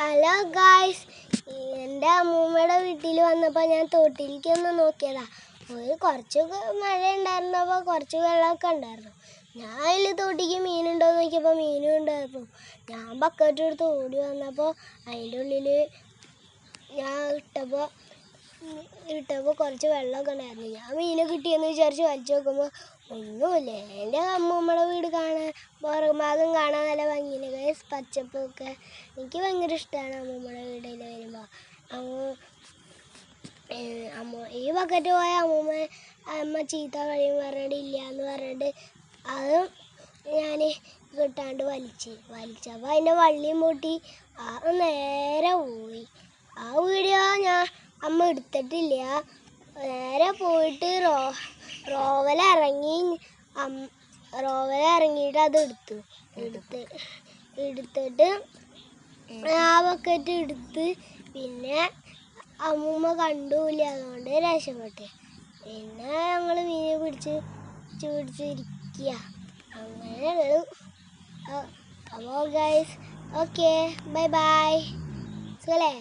Hello guys, എൻ്റെ അമ്മൂമ്മയുടെ വീട്ടിൽ വന്നപ്പോൾ ഞാൻ തോട്ടിലേക്ക് ഒന്ന് നോക്കിയതാ. കുറച്ച് മഴ ഉണ്ടായിരുന്നപ്പോൾ കുറച്ച് വെള്ളമൊക്കെ ഉണ്ടായിരുന്നു. ഞാൻ അതിൽ തോട്ടിക്ക് മീനുണ്ടോ എന്ന് നോക്കിയപ്പോൾ മീനും ഉണ്ടായിരുന്നു. ഞാൻ ബക്കറ്റ് എടുത്ത് ഓടി വന്നപ്പോൾ അതിൻ്റെ ഉള്ളിൽ ഞാൻ ഇട്ടപ്പോൾ കുറച്ച് വെള്ളമൊക്കെ ഉണ്ടായിരുന്നു. ഞാൻ മീനെ കിട്ടിയെന്ന് വിചാരിച്ച് വലിച്ചു നോക്കുമ്പോൾ ഒന്നുമില്ല. എൻ്റെ അമ്മൂമ്മയുടെ വീട് കാണാൻ പുറംഭാഗം കാണാൻ നല്ല ഭംഗിയില്ല ഗൈസ്, പച്ചപ്പൊക്കെ. എനിക്ക് ഭയങ്കര ഇഷ്ടമാണ് അമ്മൂമ്മയുടെ വീട്ടിൽ വരുമ്പോൾ. ഈ ബക്കറ്റ് പോയ അമ്മ ചീത്ത കഴിയും പറഞ്ഞിട്ട് ഇല്ല എന്ന് പറഞ്ഞിട്ട് അതും ഞാൻ കിട്ടാണ്ട് വലിച്ചപ്പോൾ അതിൻ്റെ വള്ളിയും പൊട്ടി നേരെ പോയി. ആ വീഡിയോ അമ്മ എടുത്തിട്ടില്ല. നേരെ പോയിട്ട് റോവലിറങ്ങിയിട്ട് അത് എടുത്തിട്ട് ആ ബക്കറ്റ് എടുത്ത് പിന്നെ അമ്മൂമ്മ കണ്ടുമില്ല, അതുകൊണ്ട് രക്ഷപ്പെട്ടെ. പിന്നെ ഞങ്ങൾ മീനെ പിടിച്ചിരിക്കുക. അങ്ങനെയുള്ളൂ. അപ്പോൾ ഗൈസ്, ഓക്കെ, ബൈ ബൈ. സുഖല്ലേ?